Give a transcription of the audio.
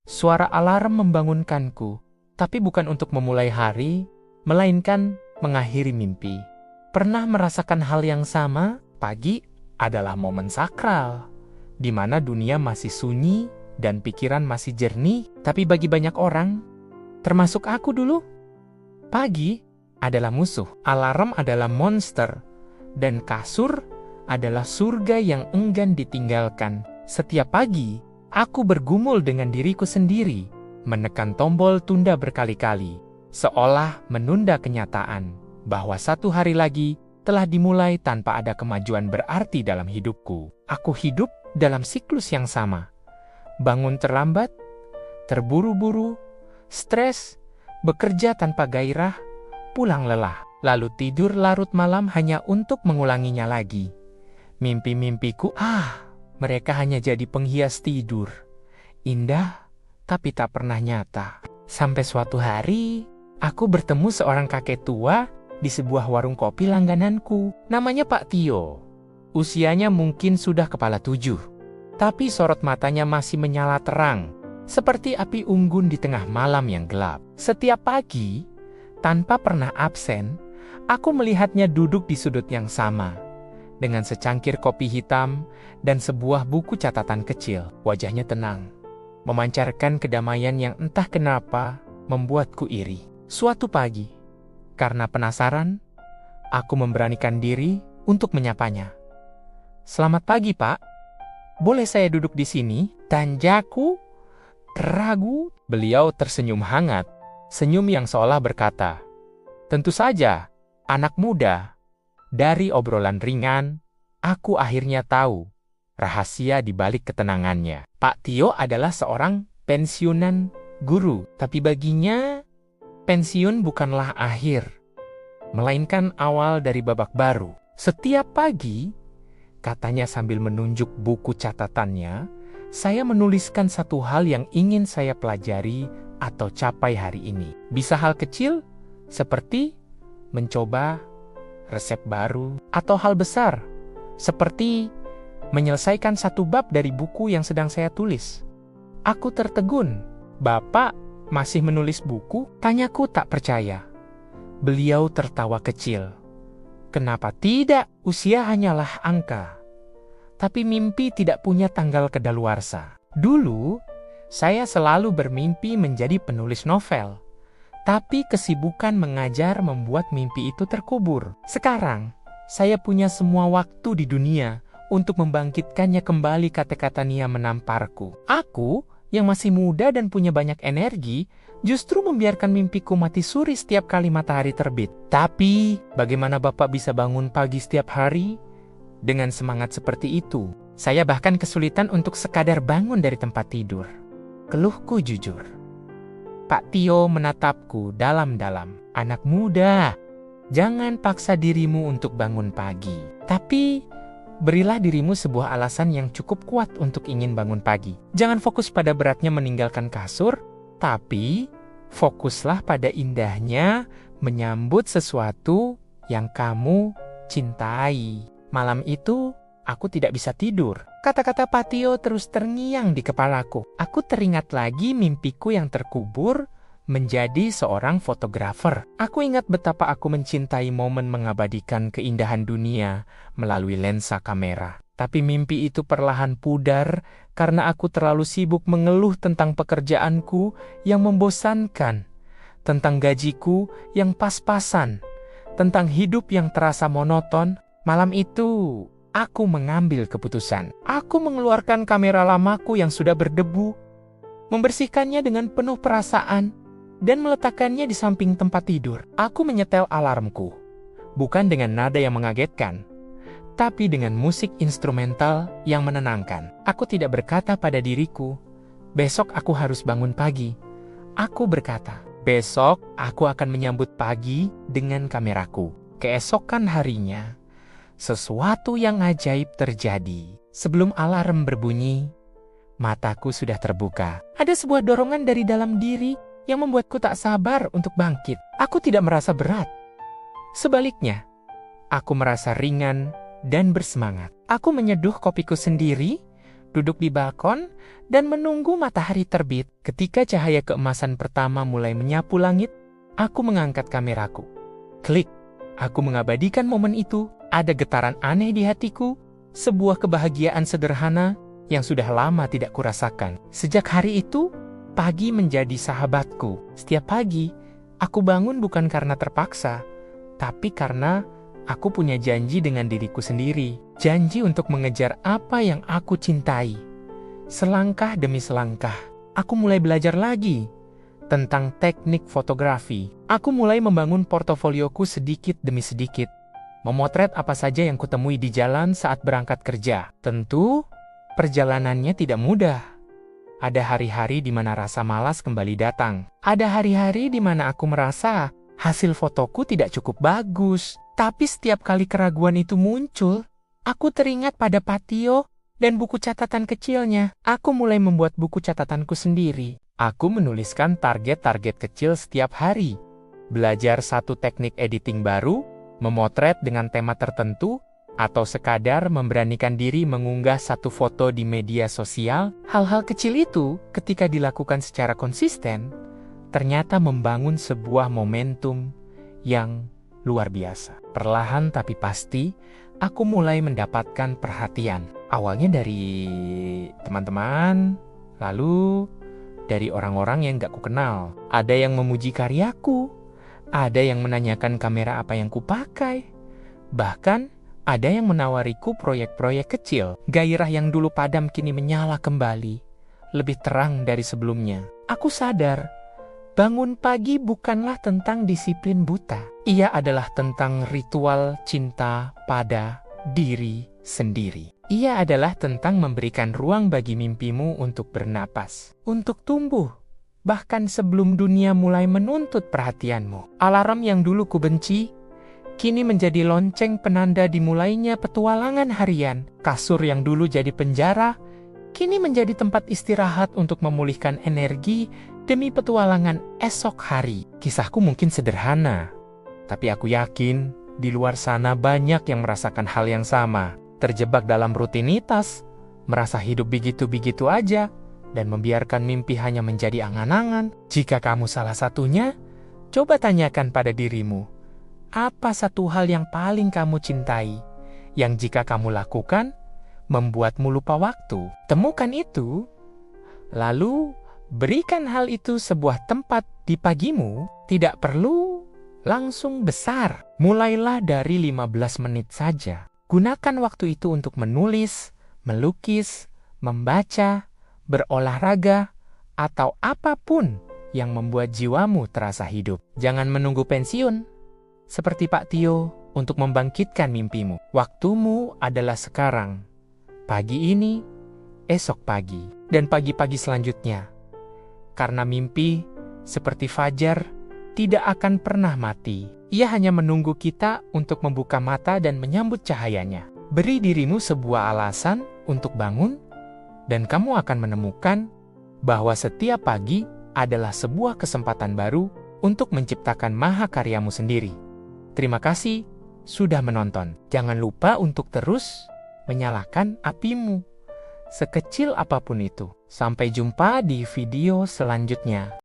Suara alarm membangunkanku, tapi bukan untuk memulai hari, melainkan mengakhiri mimpi. Pernah merasakan hal yang sama? Pagi adalah momen sakral, di mana dunia masih sunyi dan pikiran masih jernih. Tapi bagi banyak orang, termasuk aku dulu, pagi adalah musuh, alarm adalah monster, dan kasur adalah surga yang enggan ditinggalkan. Setiap pagi, aku bergumul dengan diriku sendiri, menekan tombol tunda berkali-kali, seolah menunda kenyataan bahwa satu hari lagi telah dimulai tanpa ada kemajuan berarti dalam hidupku. Aku hidup dalam siklus yang sama. Bangun terlambat, terburu-buru, stres, bekerja tanpa gairah, pulang lelah, lalu tidur larut malam hanya untuk mengulanginya lagi. Mimpi-mimpiku, mereka hanya jadi penghias tidur. Indah, tapi tak pernah nyata. Sampai suatu hari, aku bertemu seorang kakek tua di sebuah warung kopi langgananku. Namanya Pak Tio. Usianya mungkin sudah kepala 7. Tapi sorot matanya masih menyala terang, seperti api unggun di tengah malam yang gelap. Setiap pagi, tanpa pernah absen, aku melihatnya duduk di sudut yang sama, dengan secangkir kopi hitam dan sebuah buku catatan kecil. Wajahnya tenang, memancarkan kedamaian yang entah kenapa membuatku iri. Suatu pagi, karena penasaran, aku memberanikan diri untuk menyapanya. "Selamat pagi, Pak. Boleh saya duduk di sini?" Tanjaku ragu. Beliau tersenyum hangat, senyum yang seolah berkata, "Tentu saja, anak muda." Dari obrolan ringan, aku akhirnya tahu rahasia di balik ketenangannya. Pak Tio adalah seorang pensiunan guru, tapi baginya pensiun bukanlah akhir, melainkan awal dari babak baru. Setiap pagi, katanya sambil menunjuk buku catatannya, saya menuliskan satu hal yang ingin saya pelajari atau capai hari ini. Bisa hal kecil, seperti mencoba resep baru, atau hal besar, seperti menyelesaikan satu bab dari buku yang sedang saya tulis. Aku tertegun. "Bapak masih menulis buku?" Tanyaku tak percaya. Beliau tertawa kecil. "Kenapa tidak? Usia hanyalah angka. Tapi mimpi tidak punya tanggal kedaluarsa." Dulu, saya selalu bermimpi menjadi penulis novel. Tapi kesibukan mengajar membuat mimpi itu terkubur. Sekarang, saya punya semua waktu di dunia untuk membangkitkannya kembali, kata-kata Nia menamparku. Aku, yang masih muda dan punya banyak energi, justru membiarkan mimpiku mati suri setiap kali matahari terbit. Tapi, bagaimana Bapak bisa bangun pagi setiap hari? Dengan semangat seperti itu, saya bahkan kesulitan untuk sekadar bangun dari tempat tidur. Keluhku jujur. Pak Tio menatapku dalam-dalam. "Anak muda, jangan paksa dirimu untuk bangun pagi. Tapi, berilah dirimu sebuah alasan yang cukup kuat untuk ingin bangun pagi. Jangan fokus pada beratnya meninggalkan kasur, tapi fokuslah pada indahnya menyambut sesuatu yang kamu cintai." Malam itu, aku tidak bisa tidur. Kata-kata Pak Tio terus terngiang di kepalaku. Aku teringat lagi mimpiku yang terkubur menjadi seorang fotografer. Aku ingat betapa aku mencintai momen mengabadikan keindahan dunia melalui lensa kamera. Tapi mimpi itu perlahan pudar karena aku terlalu sibuk mengeluh tentang pekerjaanku yang membosankan, tentang gajiku yang pas-pasan, tentang hidup yang terasa monoton. Malam itu, aku mengambil keputusan. Aku mengeluarkan kamera lamaku yang sudah berdebu, membersihkannya dengan penuh perasaan, dan meletakkannya di samping tempat tidur. Aku menyetel alarmku, bukan dengan nada yang mengagetkan, tapi dengan musik instrumental yang menenangkan. Aku tidak berkata pada diriku, "Besok aku harus bangun pagi." Aku berkata, "Besok aku akan menyambut pagi dengan kameraku." Keesokan harinya, sesuatu yang ajaib terjadi. Sebelum alarm berbunyi, mataku sudah terbuka. Ada sebuah dorongan dari dalam diri yang membuatku tak sabar untuk bangkit. Aku tidak merasa berat. Sebaliknya, aku merasa ringan dan bersemangat. Aku menyeduh kopiku sendiri, duduk di balkon, dan menunggu matahari terbit. Ketika cahaya keemasan pertama mulai menyapu langit, aku mengangkat kameraku. Klik, aku mengabadikan momen itu. Ada getaran aneh di hatiku, sebuah kebahagiaan sederhana yang sudah lama tidak kurasakan. Sejak hari itu, pagi menjadi sahabatku. Setiap pagi, aku bangun bukan karena terpaksa, tapi karena aku punya janji dengan diriku sendiri. Janji untuk mengejar apa yang aku cintai. Selangkah demi selangkah, aku mulai belajar lagi tentang teknik fotografi. Aku mulai membangun portofolioku sedikit demi sedikit. Memotret apa saja yang kutemui di jalan saat berangkat kerja. Tentu, perjalanannya tidak mudah. Ada hari-hari di mana rasa malas kembali datang. Ada hari-hari di mana aku merasa hasil fotoku tidak cukup bagus. Tapi setiap kali keraguan itu muncul, aku teringat pada Patio dan buku catatan kecilnya. Aku mulai membuat buku catatanku sendiri. Aku menuliskan target-target kecil setiap hari. Belajar satu teknik editing baru, memotret dengan tema tertentu, atau sekadar memberanikan diri mengunggah satu foto di media sosial. Hal-hal kecil itu, ketika dilakukan secara konsisten, ternyata membangun sebuah momentum yang luar biasa. Perlahan tapi pasti, aku mulai mendapatkan perhatian. Awalnya dari teman-teman, lalu dari orang-orang yang gak kukenal. Ada yang memuji karyaku, ada yang menanyakan kamera apa yang kupakai. Bahkan, ada yang menawariku proyek-proyek kecil. Gairah yang dulu padam kini menyala kembali, lebih terang dari sebelumnya. Aku sadar, bangun pagi bukanlah tentang disiplin buta. Ia adalah tentang ritual cinta pada diri sendiri. Ia adalah tentang memberikan ruang bagi mimpimu untuk bernapas, untuk tumbuh, bahkan sebelum dunia mulai menuntut perhatianmu. Alarm yang dulu kubenci, kini menjadi lonceng penanda dimulainya petualangan harian. Kasur yang dulu jadi penjara, kini menjadi tempat istirahat untuk memulihkan energi demi petualangan esok hari. Kisahku mungkin sederhana, tapi aku yakin di luar sana banyak yang merasakan hal yang sama. Terjebak dalam rutinitas, merasa hidup begitu-begitu aja, dan membiarkan mimpi hanya menjadi angan-angan. Jika kamu salah satunya, coba tanyakan pada dirimu, apa satu hal yang paling kamu cintai, yang jika kamu lakukan, membuatmu lupa waktu? Temukan itu, lalu berikan hal itu sebuah tempat di pagimu. Tidak perlu langsung besar. Mulailah dari 15 menit saja. Gunakan waktu itu untuk menulis, melukis, membaca, berolahraga, atau apapun yang membuat jiwamu terasa hidup. Jangan menunggu pensiun, seperti Pak Tio, untuk membangkitkan mimpimu. Waktumu adalah sekarang, pagi ini, esok pagi, dan pagi-pagi selanjutnya. Karena mimpi, seperti fajar, tidak akan pernah mati. Ia hanya menunggu kita untuk membuka mata dan menyambut cahayanya. Beri dirimu sebuah alasan untuk bangun, dan kamu akan menemukan bahwa setiap pagi adalah sebuah kesempatan baru untuk menciptakan mahakaryamu sendiri. Terima kasih sudah menonton. Jangan lupa untuk terus menyalakan apimu, sekecil apapun itu. Sampai jumpa di video selanjutnya.